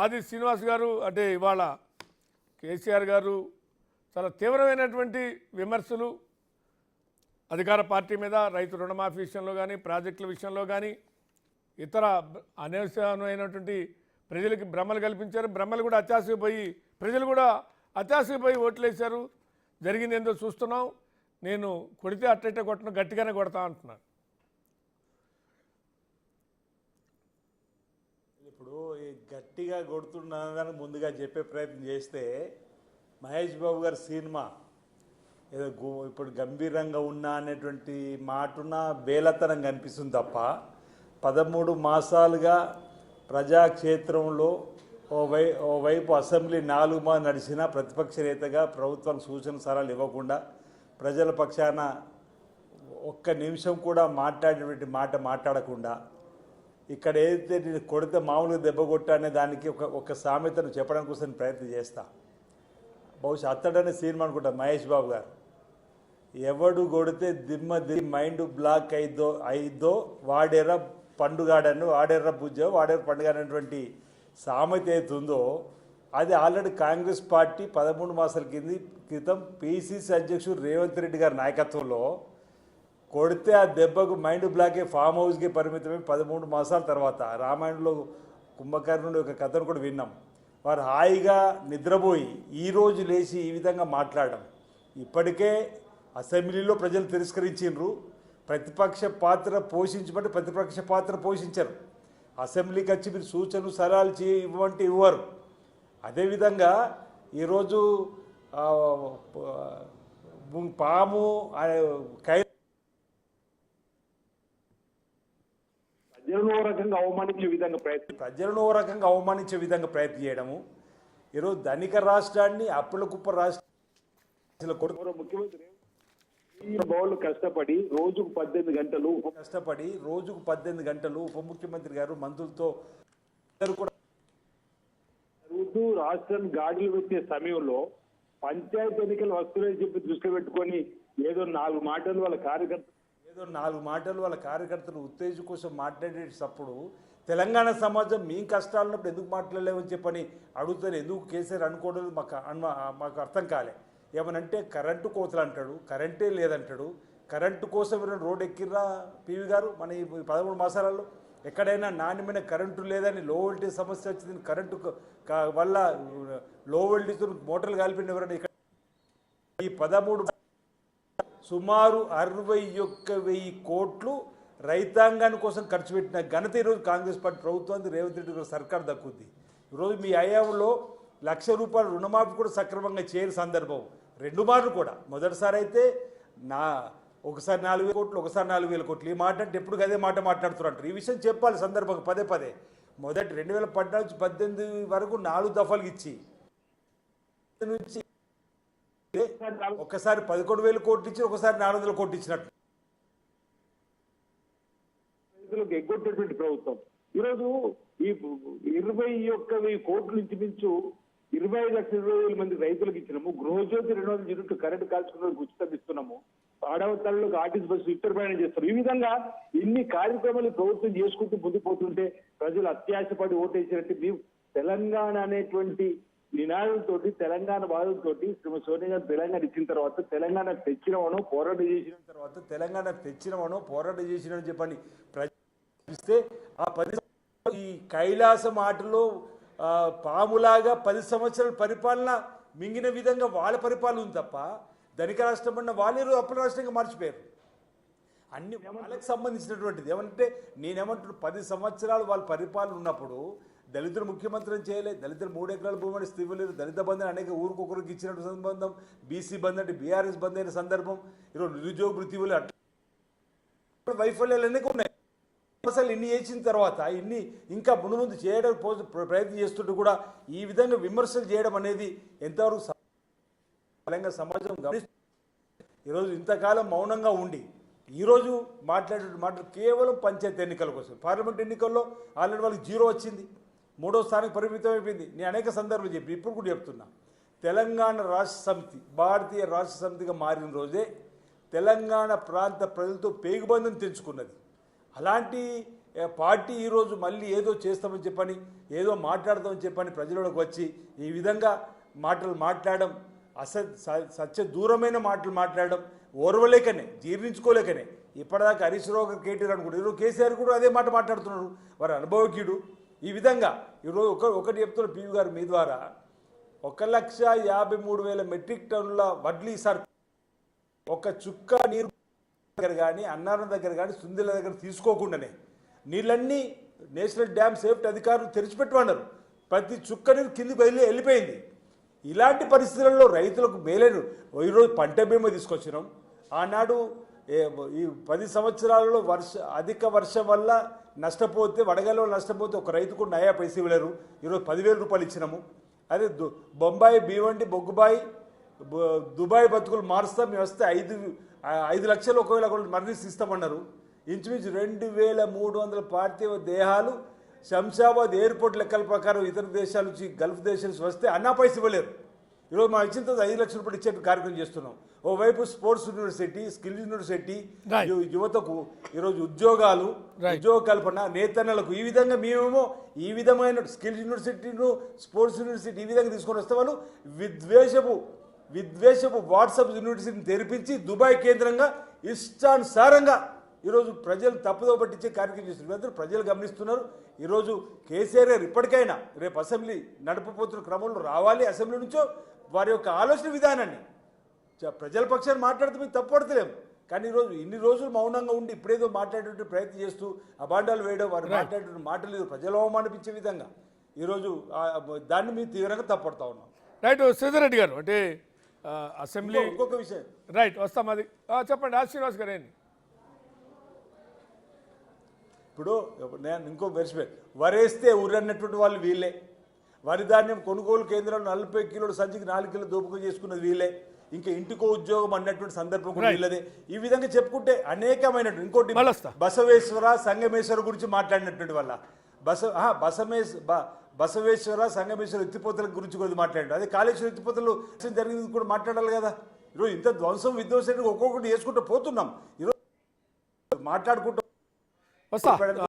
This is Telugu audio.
ఆది శ్రీనివాస్ గారు అంటే ఇవాళ కేసీఆర్ గారు చాలా తీవ్రమైనటువంటి విమర్శలు అధికార పార్టీ మీద రైతు రుణమాఫీ విషయంలో కానీ ప్రాజెక్టుల విషయంలో కానీ ఇతర అనవసరమైనటువంటి ప్రజలకి భ్రమలు కల్పించారు. భ్రమలు కూడా అత్యాశపోయి ప్రజలు కూడా అత్యాశపోయి ఓట్లేశారు. జరిగింది ఏందో చూస్తున్నాం. నేను కొడితే అట్టయితే కొట్టను, గట్టిగానే కొడతా అంటున్నాను. ఇప్పుడు ఈ గట్టిగా కొడుతున్నానని ముందుగా చెప్పే ప్రయత్నం చేస్తే మహేష్ బాబు గారి సినిమా ఏదో ఇప్పుడు గంభీరంగా ఉన్నా అనేటువంటి మాటున బేలతనం కనిపిస్తుంది తప్ప 13 మాసాలుగా ప్రజాక్షేత్రంలో ఓవైపు అసెంబ్లీ 4 మాసాలు నడిచిన ప్రతిపక్ష నేతగా ప్రభుత్వానికి సూచన సలహాలు ఇవ్వకుండా ప్రజల పక్షాన ఒక్క నిమిషం కూడా మాట్లాడేటువంటి మాట మాట్లాడకుండా ఇక్కడ ఏదైతే నేను కొడితే మామూలుగా దెబ్బ కొట్టా అనే దానికి ఒక సామెతను చెప్పడం కోసం ప్రయత్నం చేస్తా. బహుశా అత్తడనే సినిమా అనుకుంటా మహేష్ బాబు గారు, ఎవడు కొడితే మైండ్ బ్లాక్ అయిద్దో వాడేరా పండుగాడను వాడేర్ర బుజ్జో వాడేర పండుగ అనేటువంటి సామెత అవుతుందో అది ఆల్రెడీ కాంగ్రెస్ పార్టీ 13 మాసాల క్రితం పిసిసి అధ్యక్షుడు రేవంత్ రెడ్డి గారి నాయకత్వంలో కొడితే ఆ దెబ్బకు మైండ్ బ్లాకే ఫామ్ హౌస్కి పరిమితమై 13 మాసాల తర్వాత రామాయణంలో కుంభకర్ణుడి ఒక కథను కూడా విన్నాం. వారు హాయిగా నిద్రపోయి ఈరోజు లేచి ఈ విధంగా మాట్లాడడం ఇప్పటికే అసెంబ్లీలో ప్రజలు తిరస్కరించారు. ప్రతిపక్ష పాత్ర పోషించబట్టి ప్రతిపక్ష పాత్ర పోషించరు. అసెంబ్లీకి వచ్చి మీరు సూచనలు సలహాలు ఇవ్వంటే ఇవ్వరు. అదేవిధంగా ఈరోజు పాము ప్రజలను ఓ రకంగా అవమానించే విధంగా ప్రయత్నం చేయడము. ఈరోజు ధనిక రాష్ట్రాన్ని అప్పుల కుప్ప రాష్ట్ర ముఖ్యమంత్రి బౌళ్ళు కష్టపడి రోజుకు 18 గంటలు ఉప ముఖ్యమంత్రి గారు మంత్రులతో రాష్ట్రాన్ని గాడిలు పెట్టే సమయంలో పంచాయతీ ఎన్నికలు వస్తున్నాయని చెప్పి దృష్టిలో పెట్టుకొని ఏదో 4 మాటలు వాళ్ళ కార్యకర్తలు ఉత్తేజ కోసం మాట్లాడేటప్పుడు తెలంగాణ సమాజం మీ కష్టాలు ఉన్నప్పుడు ఎందుకు మాట్లాడలేమని చెప్పని అడుగుతారు. ఎందుకు కేసీఆర్ అనుకోవడం మాకు అర్థం కాలే. ఏమనంటే కరెంటు కోతలు అంటాడు, కరెంటే లేదంటాడు. కరెంటు కోసం రోడ్డు ఎక్కిర్రా పివి గారు? మన ఈ 13 మాసాలలో ఎక్కడైనా నాణ్యమైన కరెంటు లేదని లో వోల్టేజ్ సమస్య వచ్చింది, కరెంటు వల్ల లో వోల్టేజ్ మోటార్లు కాలిపోయిన ఎవరైనా ఇక్కడ ఈ 13 సుమారు 61,000 కోట్లు రైతాంగాని కోసం ఖర్చు పెట్టిన ఘనత ఈరోజు కాంగ్రెస్ పార్టీ ప్రభుత్వానికి రేవంత్ రెడ్డి గారు సర్కార్ దక్కుద్ది. ఈరోజు మీ హయాంలో ₹1,00,000 రుణమాఫీ కూడా సక్రమంగా చేయని సందర్భం 2 మార్లు కూడా. మొదటిసారి అయితే ఒకసారి 4,000 కోట్లు ఒకసారి 4,000 కోట్లు. ఈ మాట అంటే ఎప్పుడు అదే మాట మాట్లాడుతున్నారు. ఈ విషయం చెప్పాలి సందర్భంగా పదే. మొదటి 2014-18 వరకు 4 దఫాలకు ఇచ్చి నుంచి ఒకసారి 11,000 కోట్లు ఇచ్చి ఒకసారి 400 కోట్లు ఇచ్చినట్టు రైతులకు ఎగ్గొట్టేటువంటి ప్రభుత్వం. ఈరోజు ఈ 21,000 కోట్ల నుంచి మించు 25,20,000 మంది రైతులకు ఇచ్చినాము. గృహజ్యోతి 200 యూనిట్లు కరెంటు కాల్చుకున్న ఉచితం ఇస్తున్నాము. ఆడవతలకు ఆర్టీసీ బస్సు ఇతర ప్రయాణం చేస్తారు. ఈ విధంగా ఇన్ని కార్యక్రమాలు ప్రభుత్వం చేసుకుంటూ ముందుకు పోతుంటే ప్రజలు అత్యాశపడి ఓటేసినట్టు మేము తెలంగాణ అనేటువంటి నినాదంతో తెలంగాణ బాధలతో శ్రీమతి సోనియా గారు తెలంగాణ ఇచ్చిన తర్వాత తెలంగాణ తెచ్చినవనో పోరాటం చేసినని చెప్పని ప్రజలు ఆ 10 ఈ కైలాసం ఆటలో పాములాగా 10 సంవత్సరాల పరిపాలన మింగిన విధంగా వాళ్ళ పరిపాలన ఉంది తప్ప ధనిక రాష్ట్రం అన్న వాళ్ళు అప్పుల రాష్ట్రంగా మార్చిపోయారు. అన్ని వాళ్ళకి సంబంధించినటువంటిది. ఏమంటే నేనేమంటున్నాను, 10 సంవత్సరాలు వాళ్ళ పరిపాలన ఉన్నప్పుడు దళితులు ముఖ్యమంత్రి చేయలేదు. దళితులు 3 ఎకరాల భూమిని ఇవ్వలేదు. దళిత బంధు అనేక ఊరికొకరికి ఇచ్చినట్టు సంబంధం, బీసీ బంద్ అంటే బీఆర్ఎస్ బంద్ అయిన సందర్భం, ఈరోజు నిరుద్యోగ వృత్తివులు అట్లా వైఫల్యాలు అనేక ఉన్నాయి. అసలు ఇన్ని చేసిన తర్వాత ఇన్ని ఇంకా ముందు చేయడం ప్రయత్నం చేస్తుంటే కూడా ఈ విధంగా విమర్శలు చేయడం అనేది ఎంతవరకు తెలంగాణ సమాజం గమనిస్తుంది. ఈరోజు ఇంతకాలం మౌనంగా ఉండి ఈరోజు మాట్లాడే మాటలు కేవలం పంచాయతీ ఎన్నికల కోసం. పార్లమెంట్ ఎన్నికల్లో ఆల్రెడీ వాళ్ళకి 0 వచ్చింది, 3వ స్థానానికి పరిమితం అయిపోయింది. నేను అనేక సందర్భాలు ఇప్పుడు కూడా చెప్తున్నా, తెలంగాణ రాష్ట్ర సమితి భారతీయ రాష్ట్ర సమితిగా మారిన రోజే తెలంగాణ ప్రాంత ప్రజలతో పేగుబంధం తెంచుకున్నది. అలాంటి పార్టీ ఈరోజు మళ్ళీ ఏదో చేస్తామని చెప్పని ఏదో మాట్లాడతామని చెప్పని ప్రజలకు వచ్చి ఈ విధంగా మాటలు మాట్లాడడం సత్య దూరమైన మాటలు మాట్లాడడం ఓర్వలేకనే జీర్ణించుకోలేకనే ఇప్పటిదాకా హరీష్ రావు గారు కేటీఆర్ అనుకుంటారు ఈరోజు కేసీఆర్ కూడా అదే మాట మాట్లాడుతున్నారు వారు అనుభవజ్ఞుడు ఈ విధంగా ఈరోజు ఒకటి చెప్తున్న పివి గారు మీ ద్వారా 1,53,000 మెట్రిక్ టన్నుల వడ్లీ సార్ ఒక చుక్క నీరు దగ్గర కానీ అన్నారం దగ్గర కానీ సుందిల దగ్గర తీసుకోకుండానే నీళ్ళన్నీ నేషనల్ డ్యామ్ సేఫ్టీ అధికారులు తెరిచిపెట్టమన్నారు ప్రతి చుక్క నీరు కిందికి వెళ్ళిపోయింది ఇలాంటి పరిస్థితుల్లో రైతులకు మేలేరు ఈరోజు పంట బీమా తీసుకొచ్చినాం ఆనాడు ఈ 10 సంవత్సరాలలో అధిక వర్షం వల్ల నష్టపోతే వడగల్లో నష్టపోతే ఒక రైతుకు నయా పైసలు ఇవ్వలేరు ఈరోజు 10,000 రూపాయలు ఇచ్చినాము అదే బొంబాయి భీవండి బొగ్గుబాయి దుబాయ్ బతుకులు మారుస్తాం మేము వస్తే 5 లక్షలు ఒకవేళ మరణిసి ఇస్తామన్నారు ఇంచుమించు 2,300 పార్థివ దేహాలు శంషాబాద్ ఎయిర్పోర్ట్ లెక్కల ప్రకారం ఇతర దేశాల నుంచి గల్ఫ్ దేశాల నుంచి వస్తే అన్నా పైసలు ఇవ్వలేరు ఈరోజు మనం ఇచ్చిన తర్వాత 5 లక్షల రూపాయలు ఇచ్చే కార్యక్రమం చేస్తున్నాం ఓవైపు స్పోర్ట్స్ యూనివర్సిటీ స్కిల్ యూనివర్సిటీ యువతకు ఈరోజు ఉద్యోగాలు ఉద్యోగ కల్పన నేతన్నలకు ఈ విధంగా మేమేమో ఈ విధమైన స్కిల్ యూనివర్సిటీను స్పోర్ట్స్ యూనివర్సిటీ ఈ విధంగా తీసుకొని వస్తే వాళ్ళు విద్వేషపు వాట్సాప్ యూనివర్సిటీని తెరిపించి దుబాయ్ కేంద్రంగా ఇష్టానుసారంగా ఈరోజు ప్రజలు తప్పుదో పట్టించే కార్యక్రమం చేస్తున్నారు ప్రజలు గమనిస్తున్నారు ఈరోజు కేసీఆర్ గారు ఇప్పటికైనా రేపు అసెంబ్లీ నడపబోతున్న క్రమంలో రావాలి అసెంబ్లీ నుంచో వారి యొక్క ఆలోచన విధానాన్ని ప్రజల పక్షాన్ని మాట్లాడితే మేము తప్పుపడతలేము కానీ ఈరోజు ఇన్ని రోజులు మౌనంగా ఉండి ఇప్పుడేదో మాట్లాడేటువంటి ప్రయత్నం చేస్తూ అబాండాలు వేయడం వారు మాట్లాడేటువంటి మాటలు ప్రజలు అవమానిపించే విధంగా ఈరోజు దాన్ని మేము తీవ్రంగా తప్పుపడతా ఉన్నాం రైట్ శ్రీధర్ రెడ్డి గారు అంటే అసెంబ్లీ ఇంకొక విషయం రైట్ వస్తాం అది చెప్పండి శ్రీనివాస్ గారు ఏంటి ఇప్పుడు నేను ఇంకో మర్చిపోయి వరేస్తే ఊరన్నటువంటి వాళ్ళు వీళ్ళే వరి ధాన్యం కొనుగోలు కేంద్రంలో 40 కిలోలు సంచికి 4 కిలో దోపికీ చేసుకున్నది వీళ్ళే ఇంకా ఇంటికో ఉద్యోగం అన్నటువంటి సందర్భం కూడా వీళ్ళదే ఈ విధంగా చెప్పుకుంటే అనేకమైనటువంటి ఇంకోటి బసవేశ్వర సంగమేశ్వర గురించి మాట్లాడినటువంటి వల్ల బసవేశ్వర సంగమేశ్వర ఎత్తిపోతల గురించి కూడా మాట్లాడారు అదే కాళేశ్వర ఎత్తిపోతలు జరిగింది కూడా మాట్లాడాలి కదా ఈరోజు ఇంత విధ్వంసం ఒక్కొక్కటి చేసుకుంటూ పోతున్నాం ఈరోజు మాట్లాడుకుంటూ